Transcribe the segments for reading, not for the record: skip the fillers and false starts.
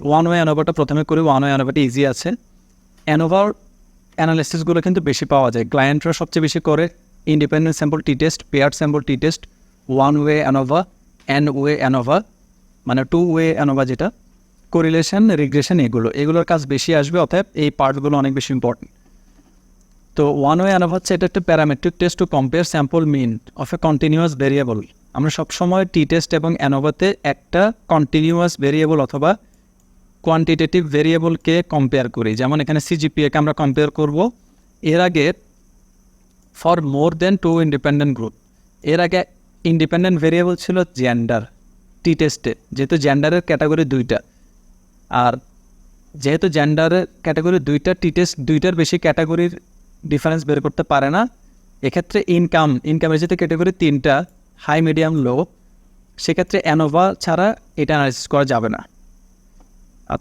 One way অ্যানোভাটা প্রথমে করি। ওয়ান ওয়ে অ্যানোভাটা ইজি আছে। অ্যানোভার অ্যানালিসিসগুলো কিন্তু বেশি পাওয়া যায়, ক্লায়েন্টরা সবচেয়ে বেশি করে independent sample T test, paired sample T test, one way ANOVA, N way ANOVA, মানে টু ওয়ে অ্যানোভা যেটা, কোরিলেশন, রিগ্রেশন, এগুলোর কাজ বেশি আসবে। অতএব এই পার্টগুলো অনেক বেশি ইম্পর্টেন্ট। তো ওয়ান ওয়ে অ্যানোভা হচ্ছে এটা একটা parametric test to compare sample mean of a continuous variable. আমরা সবসময় টি টেস্ট এবং অ্যানোভাতে একটা কন্টিনিউয়াস ভেরিয়েবল অথবা কোয়ান্টিটেটিভ ভেরিয়েবলকে কম্পেয়ার করি। যেমন এখানে সিজিপিএকে আমরা কম্পেয়ার করব। এর আগে for more than two independent group, এর আগে ইন্ডিপেন্ডেন্ট ভেরিয়েবল ছিল জেন্ডার টি টেস্টে, যেহেতু জেন্ডারের ক্যাটাগরি দুইটা, আর যেহেতু জেন্ডারের ক্যাটাগরি দুইটা, টি টেস্ট দুইটার বেশি ক্যাটাগরির ডিফারেন্স বের করতে পারে না। এক্ষেত্রে ইনকামের যেহেতু ক্যাটাগরি তিনটা, হাই, মিডিয়াম, লো, সেক্ষেত্রে অ্যানোভা ছাড়া এটা অ্যানালাইসিস করা যাবে না।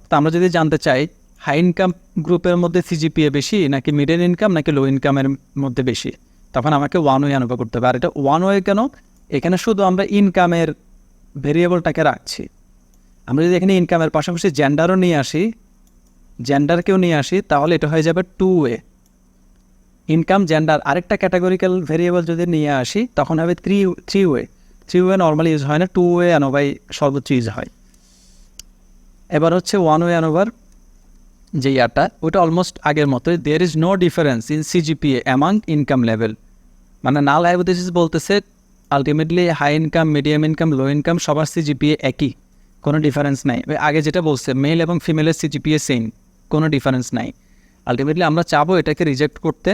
তো আমরা যদি জানতে চাই হাই ইনকাম গ্রুপের মধ্যে সিজিপিএ বেশি নাকি মিডিয়াম ইনকাম নাকি লো ইনকামের মধ্যে বেশি, তখন আমাকে ওয়ান ওয়ে অ্যানোভা করতে হবে। আর এটা ওয়ান ওয়ে কেন? এখানে শুধু আমরা ইনকামের ভেরিয়েবলটাকে রাখছি। আমরা যদি এখানে ইনকামের পাশাপাশি জেন্ডারও নিয়ে আসি, জেন্ডারকেও নিয়ে আসি, তাহলে এটা হয়ে যাবে টু ওয়ে। ইনকাম, জেন্ডার, আরেকটা ক্যাটাগরিক্যাল ভেরিয়েবল যদি নিয়ে আসি তখন হবে three way. Three way normally use হয় না, টু ওয়ে অ্যানোভাই সর্বোচ্চ ইউজ হয়। এবার হচ্ছে ওয়ান ওয়ে অ্যানোভার যে ইয়ারটা, ওইটা অলমোস্ট আগের মতোই। There is no difference in CGPA among income level, মানে নাল হাইপোথিসিস বলতেছে ultimately high income, medium income, low income সবার সিজিপিএ একই, কোনো ডিফারেন্স নাই। আগে যেটা বলছে মেল এবং ফিমেলের সিজিপিএ সেম, কোনো ডিফারেন্স নাই। আলটিমেটলি আমরা চাবো এটাকে রিজেক্ট করতে,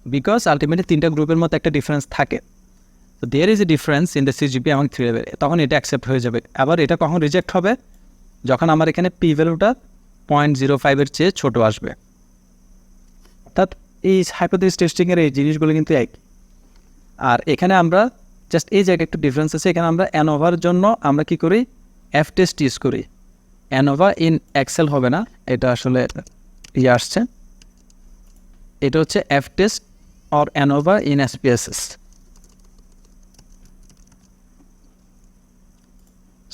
বিকজ আলটিমেটলি তিনটা গ্রুপের মধ্যে একটা ডিফারেন্স থাকে। তো there is a difference in the CGPA among three level, তখন এটা অ্যাকসেপ্ট হয়ে যাবে। আবার এটা কখন রিজেক্ট হবে? যখন আমার এখানে পি ভ্যালুটা 0.05-এর চেয়ে ছোটো আসবে। অর্থাৎ এই হাইপোথিসিস টেস্টিংয়ের এই জিনিসগুলো কিন্তু এক। আর এখানে আমরা জাস্ট এই জায়গায় একটু ডিফারেন্স আছে। এখানে আমরা অ্যানোভার জন্য আমরা কি করি? এফ টেস্ট ইউজ করি। অ্যানোভা ইন এক্সেল হবে না, এটা আসলে আসছে, এটা হচ্ছে F test or ANOVA in SPSS।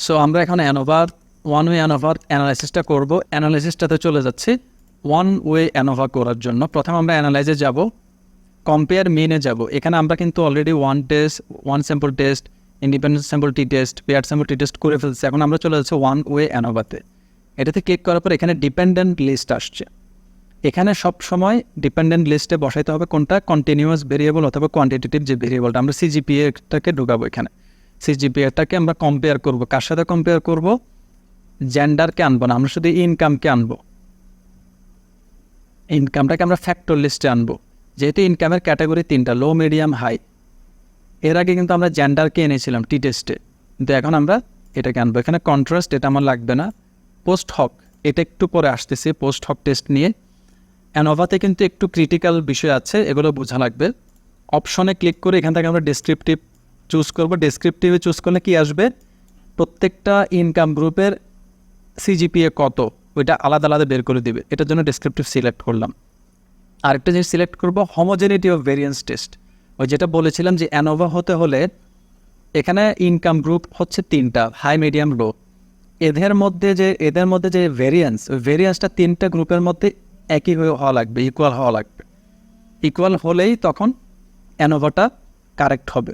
So আমরা এখন অ্যানোভার ওয়ান ওয়ে অ্যানোভার অ্যানালাইসিসটা করব। অ্যানালাইসিসটাতে চলে যাচ্ছি ওয়ান ওয়ে অ্যানোভা করার জন্য। প্রথমে আমরা অ্যানালাইজে যাব, কম্পেয়ার মিনে যাব। এখানে আমরা কিন্তু already one sample test, independent sample T test, pair sample T test করে ফেলছি। এখন আমরা চলে যাচ্ছি ওয়ান ওয়ে অ্যানোভাতে। এটাতে ক্লিক করার পর এখানে ডিপেন্ডেন্ট লিস্ট আসছে। এখানে সব সময় ডিপেন্ডেন্ট লিস্টে বসাইতে হবে কোনটা? কন্টিনিউয়াস ভেরিয়েবল অথবা কোয়ান্টিটেটিভ যে ভেরিয়েবলটা। আমরা সিজিপিএটাকে ঢুকাবো এখানে। সিজিপিএটাকে আমরা কম্পেয়ার করব, কার সাথে কম্পেয়ার করব? জেন্ডারকে আনবো না, আমরা শুধু ইনকামকে আনবো। ইনকামটাকে আমরা ফ্যাক্টর লিস্টে আনবো, যেহেতু ইনকামের ক্যাটাগরি তিনটা, লো, মিডিয়াম, হাই। এর আগে কিন্তু আমরা জেন্ডারকে এনেছিলাম টি টেস্টে, কিন্তু এখন আমরা এটাকে আনবো। এখানে কন্ট্রাস্ট, এটা আমার লাগবে না। পোস্ট হক, এটা একটু পরে আসতেছে পোস্ট হক টেস্ট নিয়ে। অ্যানোভাতে কিন্তু একটু ক্রিটিক্যাল বিষয় আছে, এগুলো বোঝা লাগবে। অপশনে ক্লিক করে এখান থেকে আমরা ডেসক্রিপটিভ চুজ করব। ডেসক্রিপটিভে চুজ করলে কি আসবে? প্রত্যেকটা ইনকাম গ্রুপের সিজিপিএ কত, ওইটা আলাদা আলাদা বের করে দিবে। এটার জন্য ডেসক্রিপটিভ সিলেক্ট করলাম। আরেকটা জিনিস সিলেক্ট করব, হোমোজেনিটি অফ ভেরিয়েন্স টেস্ট। ওই যেটা বলেছিলাম যে অ্যানোভা হতে হলে এখানে ইনকাম গ্রুপ হচ্ছে তিনটা, হাই, মিডিয়াম, লো। এদের মধ্যে যে ভেরিয়েন্স, ওই ভেরিয়েন্সটা তিনটা গ্রুপের মধ্যে একই হওয়া লাগবে, ইকুয়াল হওয়া লাগবে। ইকুয়াল হলেই তখন অ্যানোভাটা কারেক্ট হবে।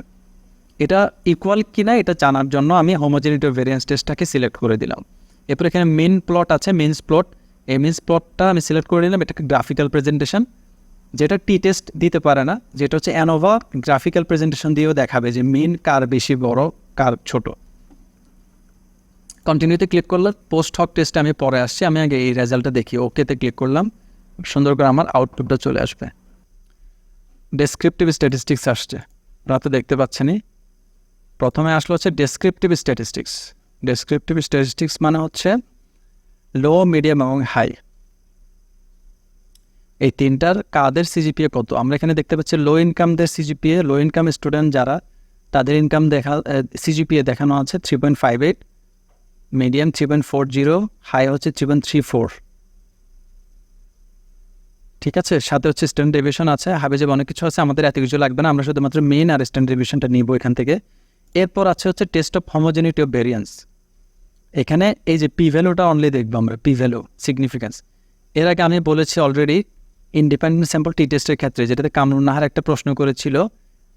এটা ইকুয়াল কিনা এটা জানার জন্য আমি হোমোজেনিটি অফ ভেরিয়েন্স টেস্টটাকে সিলেক্ট করে দিলাম। এরপর এখানে মিন প্লট আছে, মিনস প্লট। এই মিনস প্লটটা আমি সিলেক্ট করে নিলাম। এটা গ্রাফিক্যাল প্রেজেন্টেশন, যেটা টি টেস্ট দিতে পারে না, যেটা হচ্ছে অ্যানোভা গ্রাফিক্যাল প্রেজেন্টেশন দিয়েও দেখাবে যে মিন কার বেশি বড়, কার ছোট। কন্টিনিউতে ক্লিক করলে পোস্ট হক টেস্টে আমি পরে আসছি, আমি আগে এই রেজাল্টটা দেখি। ওকেতে ক্লিক করলাম, সুন্দর করে আমার আউটপুটটা চলে আসবে। ডেসক্রিপটিভ স্ট্যাটিস্টিক্স আসছে, আপনারা তো দেখতে পাচ্ছেনই। প্রথমে আসলো হচ্ছে ডেসক্রিপটিভ স্ট্যাটিস্টিক্স। ডেসক্রিপটিভ স্ট্যাটিস্টিক্স মানে হচ্ছে লো, মিডিয়াম এবং হাই, এই তিনটার কাদের সিজিপিএ কত। আমরা এখানে দেখতে পাচ্ছি লো ইনকামদের সিজিপিএ, লো ইনকাম স্টুডেন্ট যারা, তাদের ইনকাম সিজিপিএ দেখানো আছে 3.58, মিডিয়াম 3.40, হাই হচ্ছে 3.34। ঠিক আছে, সাথে হচ্ছে স্ট্যান্ডার্ড ডেভিয়েশন আছে, হাবিজাব অনেক কিছু আছে। আমাদের এত কিছু লাগবে না, আমরা শুধুমাত্র মেইন আর স্ট্যান্ডার্ড ডেভিয়েশনটা নিব এখান থেকে। এরপর আছে হচ্ছে test of homogeneity of variance. এখানে এই যে পি ভ্যালুটা অনলি দেখবো আমরা, পি ভ্যালু সিগনিফিক্যান্স। এর আগে আমি বলেছি অলরেডি ইন্ডিপেন্ডেন্ট স্যাম্পল টি টেস্টের ক্ষেত্রে, যেটাতে কামরুন নাহার একটা প্রশ্ন করেছিল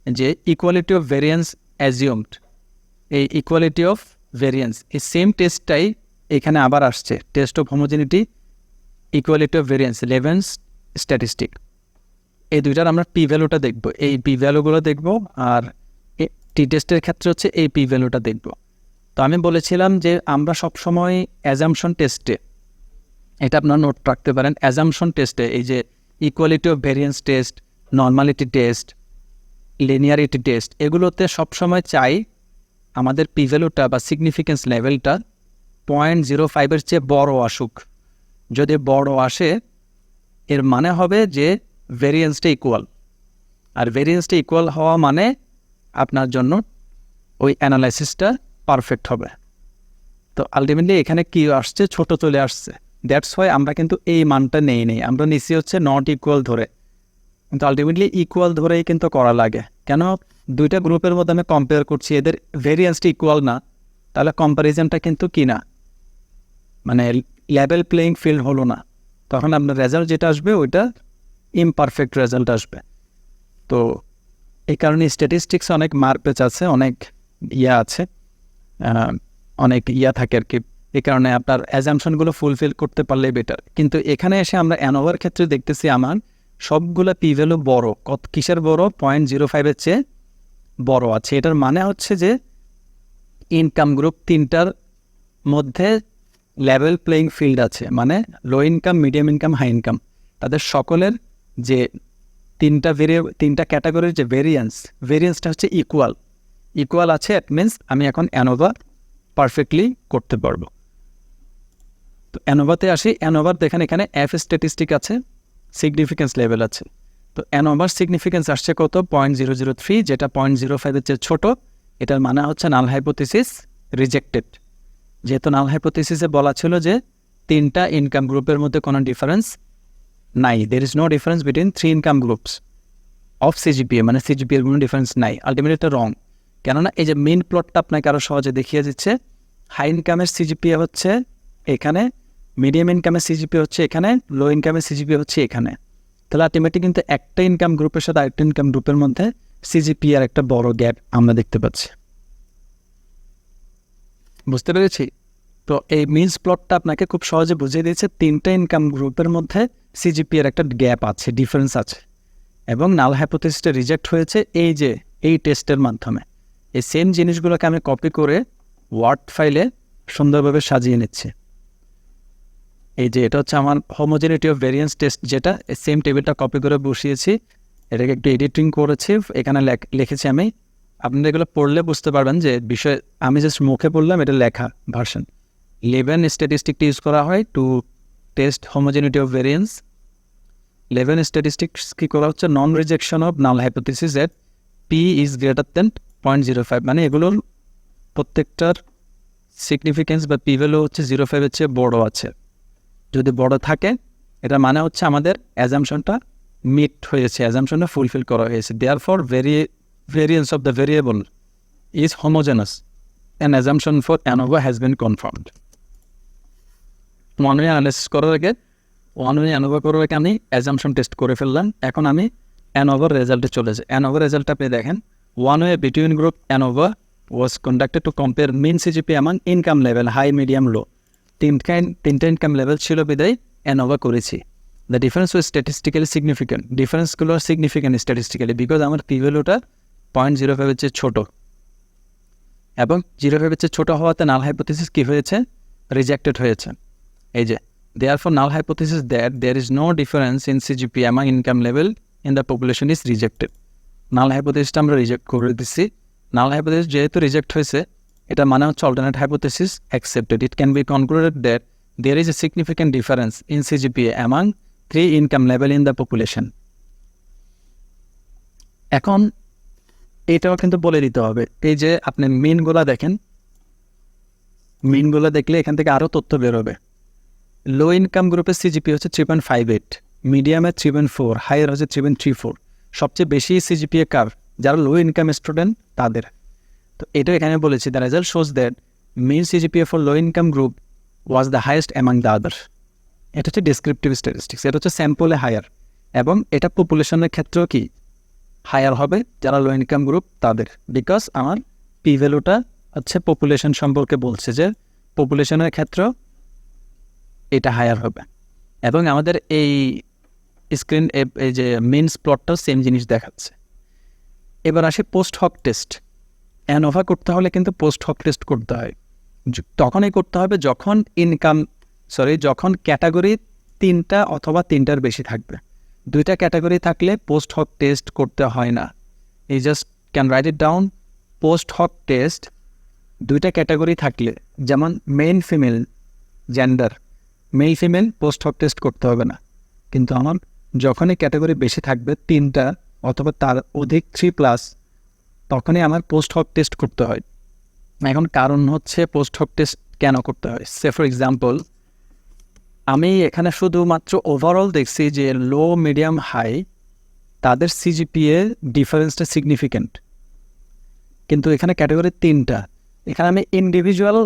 যে ইকুয়ালিটি অফ ভেরিয়েন্স অ্যাজিউমড, এই ইকুয়ালিটি অফ ভেরিয়েন্স এই সেম টেস্টটাই এখানে আবার আসছে, test of homogeneity, equality of variance, Levene's statistic. এই দুইটার আমরা পি ভ্যালুটা দেখব, এই পি ভ্যালুগুলো দেখব, আর টি টেস্টের ক্ষেত্রে হচ্ছে এই পি ভ্যালুটা দেখব। তো আমি বলেছিলাম যে আমরা সবসময় অ্যাজাম্পশন টেস্টে, এটা আপনারা নোট রাখতে পারেন, অ্যাজাম্পশন টেস্টে এই যে equality of variance test, normality test, linearity test, এগুলোতে সবসময় চাই আমাদের পি ভ্যালুটা বা সিগনিফিকেন্স লেভেলটা 0.05-এর চেয়ে বড় আসুক। যদি বড় আসে এর মানে হবে যে ভেরিয়েন্সটা ইকুয়াল, আর ভেরিয়েন্সটা ইকুয়াল হওয়া মানে আপনার জন্য ওই অ্যানালাইসিসটা পারফেক্ট হবে। তো আলটিমেটলি এখানে কি আসছে, ছোট চলে আসছে, দ্যাটস ওয়াই আমরা কিন্তু এই মানটা নেই, আমরা নিচ্ছি হচ্ছে নট ইকুয়াল ধরে, কিন্তু আলটিমেটলি ইকুয়াল ধরেই কিন্তু করা লাগে। কেন, দুইটা গ্রুপের মধ্যে আমি কম্পেয়ার করছি, এদের ভেরিয়েন্সটা ইকুয়াল না, তাহলে কম্প্যারিজনটা কিন্তু কি না, মানে লেভেল প্লেইং ফিল্ড হলো না, তখন আপনার রেজাল্ট যেটা আসবে ওইটা ইমপারফেক্ট রেজাল্ট আসবে। তো এই কারণে স্ট্যাটিস্টিক্স অনেক মারপেচ আছে, অনেক আছে, অনেক থাকে আর কি। এই কারণে আপনার অ্যাজাম্পশনগুলো ফুলফিল করতে পারলে বেটার। কিন্তু এখানে এসে আমরা অ্যানোভার ক্ষেত্রে দেখতেছি আমার সবগুলো পি ভ্যালু বড়, কিসের বড়, 0.05-এর চেয়ে বড় আছে। এটার মানে হচ্ছে যে ইনকাম গ্রুপ তিনটার মধ্যে লেভেল প্লেইং ফিল্ড আছে, মানে low income, medium income, high income, তাদের সকলের যে তিনটা ক্যাটাগরির যে ভেরিয়েন্সটা হচ্ছে ইকুয়াল আছে। অ্যাট মিনস আমি এখন অ্যানোভা পারফেক্টলি করতে পারবো। তো অ্যানোভাতে আসি, অ্যানোভার দেখেন এখানে এফ স্ট্যাটিস্টিক আছে, সিগনিফিকেন্স লেভেল আছে। তো অ্যানোভার সিগনিফিকেন্স আসছে কত, 0.003, যেটা 0.05-এর চেয়ে ছোটো। এটার মানে হচ্ছে নাল হাইপোথিসিস রিজেক্টেড। যেহেতু নাল হাইপোথিসিসে বলা ছিল যে তিনটা ইনকাম গ্রুপের মধ্যে কোনো ডিফারেন্স নাই, there is no difference between 3 income groups of CGPA, মানে সিজিপিএর কোনো ডিফারেন্স নাই, আলটিমেটলি এটা রং। কেননা এই যে মেইন প্লটটা আপনাকে আরও সহজে দেখিয়ে দিচ্ছে, হাই ইনকামের সিজিপিএ হচ্ছে এখানে, মিডিয়াম ইনকামের সিজিপিএ হচ্ছে এখানে, লো ইনকামের সিজিপিএ হচ্ছে এখানে। তাহলে আলটিমেটলি কিন্তু একটা ইনকাম গ্রুপের সাথে আরেকটা ইনকাম গ্রুপের মধ্যে সিজিপিএর একটা বড় গ্যাপ আমরা দেখতে পাচ্ছি। বুঝতে পেরেছি? তো এই মিনস প্লটটা আপনাকে খুব সহজে বুঝিয়ে দিয়েছে তিনটা ইনকাম গ্রুপের মধ্যে সিজিপিএর একটা গ্যাপ আছে, ডিফারেন্স আছে, এবং নাল হাইপোথিসিসটা রিজেক্ট হয়েছে এই টেস্টের মাধ্যমে। এই সেম জিনিসগুলোকে আমি কপি করে ওয়ার্ড ফাইলে সুন্দরভাবে সাজিয়ে নিচ্ছি। এই যে এটা হচ্ছে আমার হোমোজেনিটি অফ ভেরিয়েন্স টেস্ট, যেটা সেম টেবিলটা কপি করে বসিয়েছি, এটাকে একটু এডিটিং করেছি, এখানে লিখেছি আমি। আপনারা এগুলো পড়লে বুঝতে পারবেন যে বিষয়, আমি জাস্ট মুখে পড়লাম, এটা লেখা ভার্সন। লেভেন স্ট্যাটিস্টিকটি ইউজ করা হয় to test homogeneity of variance. Levene statistics কী করা হচ্ছে, non rejection of null hypothesis at P is greater than 0.05, মানে এগুলোর প্রত্যেকটার সিগনিফিকেন্স বা পি ভ্যালু হচ্ছে 0.5-এর চেয়ে বড় আছে। যদি বড় থাকে এটা মানে হচ্ছে আমাদের অ্যাজাম্পশনটা মিট হয়েছে, অ্যাজাম্পশনটা ফুলফিল করা হয়েছে। Therefore variance of the variable is homogeneous. An assumption for ANOVA has been confirmed. One way analysis করার আগে, আমি অ্যাজাম্পশন টেস্ট করে ফেললাম। এখন আমি অ্যানোভার রেজাল্টে চলে যাই। অ্যানোভার রেজাল্ট আপনি দেখেন, one way between group ANOVA was conducted to compare mean CGP among income level high, medium, low. তিনটা ইনকাম লেভেল ছিল বিদায় অ্যানোভা করেছি। The difference was statistically significant. ডিফারেন্সগুলো সিগনিফিক্যান্ট স্ট্যাটিস্টিক্যালি, বিকজ আমার পি ভ্যালুটা 0.05-এর চেয়ে ছোটো, এবং 0.05-এর চেয়ে ছোটো হওয়াতে নাল হাইপোথিসিস কী হয়েছে, রিজেক্টেড হয়েছে। এই যে therefore null hypothesis that there is no difference in CGP among income level in the population is rejected. নাল হাইপোথিসিসটা আমরা রিজেক্ট করে দিচ্ছি। নাল হাইপোথিসিস যেহেতু রিজেক্ট হয়েছে, এটা মানে হচ্ছে alternate hypothesis accepted. It can be concluded that there is a significant difference in CGPA among 3 income level in the population. এখন এটাও কিন্তু বলে দিতে হবে, এই যে আপনি মিনগুলা দেখেন, মিনগুলো দেখলে এখান থেকে আরও তথ্য বেরোবে। লো ইনকাম গ্রুপের সিজিপি হচ্ছে 3.58, মিডিয়ামের 3.4, হাইয়ের হচ্ছে 3.34। সবচেয়ে বেশি সিজিপিএ কার, যারা লো ইনকাম স্টুডেন্ট তাদের। তো এটা এখানে বলেছি, the result shows that mean CGPA for low income group was the highest among the others. এটা হচ্ছে ডেসক্রিপটিভ স্ট্যাটিস্টিক্স, এটা হচ্ছে স্যাম্পলে হায়ার, এবং এটা পপুলেশনের ক্ষেত্রেও কি হায়ার হবে যারা লো ইনকাম গ্রুপ তাদের, বিকজ আমার পি ভ্যালুটা হচ্ছে পপুলেশন সম্পর্কে বলছে যে পপুলেশনের ক্ষেত্রেও এটা হায়ার হবে। এবং আমাদের এই স্ক্রিন এই যে মিনস প্লটটাও সেম জিনিস দেখাচ্ছে। এবার আসি পোস্ট হক টেস্ট। অ্যানোভা করতে হলে কিন্তু পোস্ট হক টেস্ট করতে হয়, তখনই করতে হবে যখন যখন ক্যাটাগরি 3টা অথবা 3টার বেশি থাকবে। 2টা ক্যাটাগরি থাকলে পোস্ট হক টেস্ট করতে হয় না। এই just can write it down. Post hoc test 2টা ক্যাটাগরি থাকলে, যেমন male female gender, male female post hoc test করতে হবে না। কিন্তু আমার যখনই ক্যাটাগরি বেশি থাকবে 3টা অথবা তার অধিক 3+, তখনই আমার পোস্ট হক টেস্ট করতে হয়। এখন কারণ হচ্ছে পোস্ট হক টেস্ট কেন করতে হয়। সে ফর এক্সাম্পল, আমি এখানে শুধুমাত্র ওভারঅল দেখছি যে লো, মিডিয়াম, হাই তাদের সিজিপিএ ডিফারেন্সটা সিগনিফিক্যান্ট, কিন্তু এখানে ক্যাটাগরি 3টা, এখানে আমি ইন্ডিভিজুয়াল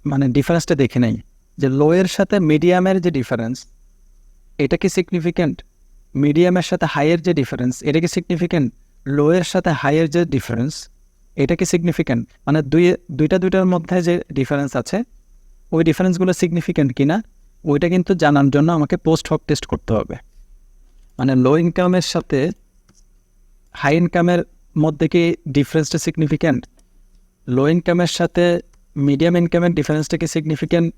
মানে ডিফারেন্সটা দেখি নাই যে লো এর সাথে মিডিয়ামের যে ডিফারেন্স এটা কি সিগনিফিক্যান্ট, মিডিয়ামের সাথে হাইয়ের যে ডিফারেন্স এটা কি সিগনিফিক্যান্ট, লো এর সাথে হাইয়ের যে ডিফারেন্স এটা কি সিগনিফিক্যান্ট, মানে দুইটার মধ্যে যে ডিফারেন্স আছে ওই ডিফারেন্সগুলো সিগনিফিক্যান্ট কিনা ওইটা কিন্তু জানার জন্য আমাকে পোস্ট হক টেস্ট করতে হবে। মানে লো ইনকামের সাথে হাই ইনকামের মধ্যে কি ডিফারেন্সটা সিগনিফিক্যান্ট, লো ইনকামের সাথে মিডিয়াম ইনকামের ডিফারেন্সটা কি সিগনিফিক্যান্ট,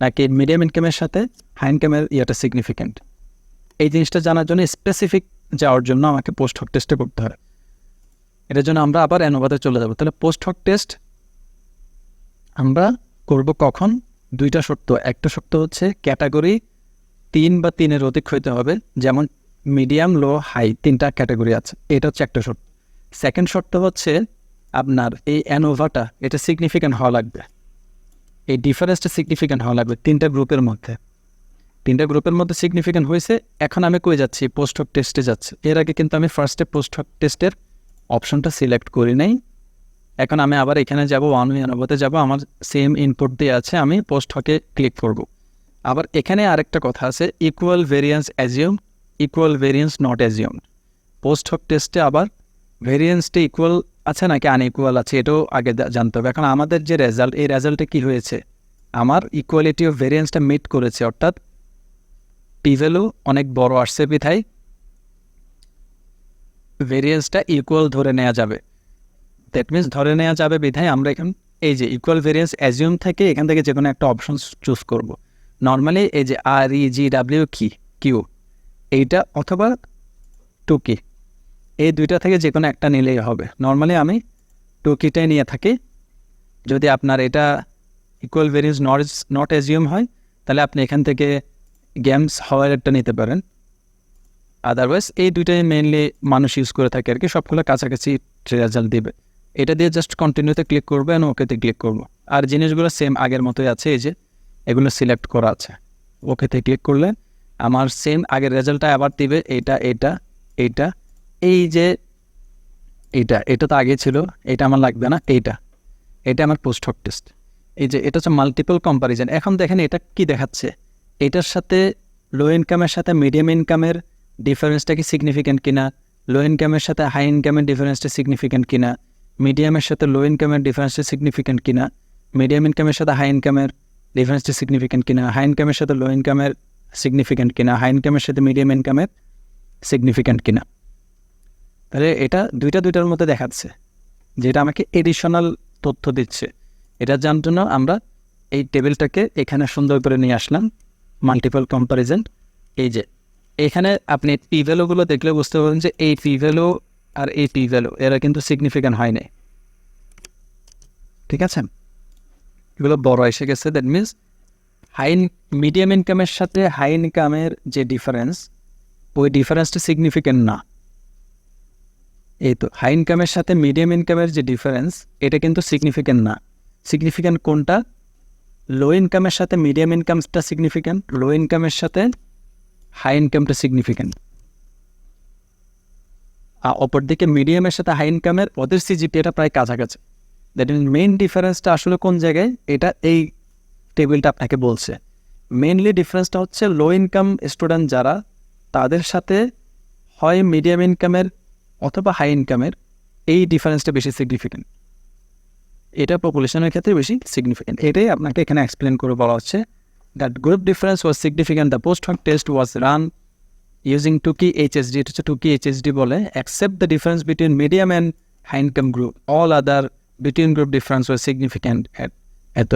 নাকি মিডিয়াম ইনকামের সাথে হাই ইনকামের ইয়েটা সিগনিফিক্যান্ট। এই জিনিসটা জানার জন্য স্পেসিফিক যাওয়ার জন্য আমাকে পোস্ট হক টেস্টে করতে হয়। এটার জন্য আমরা আবার অ্যানোভাতে চলে যাব। তাহলে পোস্ট হক টেস্ট আমরা করব কখন? 2টা শর্ত। একটা শর্ত হচ্ছে ক্যাটাগরি 3 বা 3-এর অধিক হইতে হবে, যেমন মিডিয়াম, লো, হাই 3টা ক্যাটাগরি আছে, এটা হচ্ছে একটা শর্ত। সেকেন্ড শর্ত হচ্ছে আপনার এই অ্যানোভাটা এটা সিগনিফিক্যান্ট হওয়া লাগবে, এই ডিফারেন্সটা সিগনিফিক্যান্ট হওয়া লাগবে 3টা গ্রুপের মধ্যে। 3টা গ্রুপের মধ্যে সিগনিফিক্যান্ট হয়েছে। এখন আমি কই যাচ্ছি? পোস্ট হক টেস্টে যাচ্ছে। এর আগে কিন্তু আমি ফার্স্টে পোস্ট হক টেস্টের অপশনটা সিলেক্ট করি নাই। এখন আমি আবার এখানে যাব, ওয়ান ওয়ে অ্যানোভাতে যাব, আমার সেম ইনপুট দিয়ে আছে, আমি পোস্ট হকে ক্লিক করব। আবার এখানে আরেকটা কথা আছে, equal variance assume, equal variance not assume. Post hoc টেস্টে আবার ভেরিয়েন্সটা ইকুয়াল আছে নাকি আনইকুয়াল আছে এটাও আগে জানতে হবে। এখন আমাদের যে রেজাল্ট, এই রেজাল্টে কি হয়েছে, আমার ইকুয়ালিটি অফ ভেরিয়েন্সটা মিট করেছে, অর্থাৎ পি ভ্যালু অনেক বড় আসছে বিধায় ভেরিয়েন্সটা ইকুয়াল ধরে নেওয়া যাবে। দ্যাট মিনস ধরে নেওয়া যাবে বিধায় আমরা এখন এই যে ইকুয়াল ভেরিয়েন্স অ্যাজিউম থেকে এখান থেকে যে কোনো একটা অপশন চুজ করব। নর্মালি এই যে REGW কিউ এইটা অথবা 2 কি, এই 2টা থেকে যে কোনো একটা নিলেই হবে। নর্মালি আমি 2 কিটাই নিয়ে থাকি। যদি আপনার এটা ইকুয়াল ভেরিয়েন্স নট অ্যাজিউম হয় তাহলে আপনি এখান থেকে গেমস হওয়ার একটা নিতে পারেন। আদারওয়াইজ এই 2টাই মেইনলি মানুষ ইউজ করে থাকে আর কি, সবগুলো কাছাকাছি রেজাল্ট দিবে। এটা দিয়ে জাস্ট কন্টিনিউতে ক্লিক করবো এবং ওকেতে ক্লিক করব। আর জিনিসগুলো সেম আগের মতোই আছে, এই যে এগুলো সিলেক্ট করা আছে। ওকেতে ক্লিক করলে আমার সেম আগের রেজাল্টটা আবার দিবে। এইটা এই যে এটা তো আগে ছিল, এটা আমার লাগবে না, এটা আমার পোস্ট হক টেস্ট। এই যে এটা হচ্ছে মাল্টিপল কম্পারিজন। এখন দেখেন এটা কি দেখাচ্ছে, এটার সাথে লো ইনকামের সাথে মিডিয়াম ইনকামের ডিফারেন্সটা কি সিগনিফিক্যান্ট কিনা, লো ইনকামের সাথে হাই ইনকামের ডিফারেন্সটা সিগনিফিক্যান্ট কিনা, মিডিয়ামের সাথে লো ইনকামের ডিফারেন্সটা সিগনিফিক্যান্ট কিনা, মিডিয়াম ইনকামের সাথে হাই ইনকামের ডিফারেন্সটা সিগনিফিক্যান্ট কিনা, হাই ইনকামের সাথে লো ইনকামের সিগনিফিক্যান্ট কিনা, হাই ইনকামের সাথে মিডিয়াম ইনকামের সিগনিফিক্যান্ট কিনা। তাহলে এটা দুইটার মধ্যে দেখাচ্ছে, যেটা আমাকে এডিশনাল তথ্য দিচ্ছে। এটা জানার জন্য আমরা এই টেবিলটাকে এখানে সুন্দর করে নিয়ে আসলাম, মাল্টিপল কম্পারিজন। এই যে এখানে আপনি পি ভ্যালুগুলো দেখলে বুঝতে পারবেন যে এই পি ভ্যালু আর এই পি ভ্যালু এরা কিন্তু সিগনিফিক্যান্ট হয় নাই, ঠিক আছে? এগুলো বড় এসে গেছে। দ্যাট মিনস মিডিয়াম ইনকামের সাথে হাই ইনকামের যে ডিফারেন্স, ওই ডিফারেন্সটা সিগনিফিক্যান্ট না। এই তো হাই ইনকামের সাথে মিডিয়াম ইনকামের যে ডিফারেন্স এটা কিন্তু সিগনিফিক্যান্ট না। সিগনিফিক্যান্ট কোনটা? লো ইনকামের সাথে মিডিয়াম ইনকামটা সিগনিফিক্যান্ট, লো ইনকামের সাথে হাই ইনকামটা সিগনিফিক্যান্ট। আর অপরদিকে মিডিয়ামের সাথে হাই ইনকামের ওদের সিজিপিএটা প্রায় কাছাকাছি। দ্যাট মিন মেইন ডিফারেন্সটা আসলে কোন জায়গায়, এটা এই টেবিলটা আপনাকে বলছে। মেইনলি ডিফারেন্সটা হচ্ছে লো ইনকাম স্টুডেন্ট যারা, তাদের সাথে হয় মিডিয়াম ইনকামের অথবা হাই ইনকামের এই ডিফারেন্সটা বেশি সিগনিফিক্যান্ট, এটা পপুলেশনের ক্ষেত্রে বেশি সিগনিফিক্যান্ট। এটাই আপনাকে এখানে এক্সপ্লেন করে বলা হচ্ছে। That group difference was significant, the post hoc test was run using 2 key HSD, এটা হচ্ছে 2 key HSD বলে, except the difference between medium and high income group, all other between group difference was significant at এত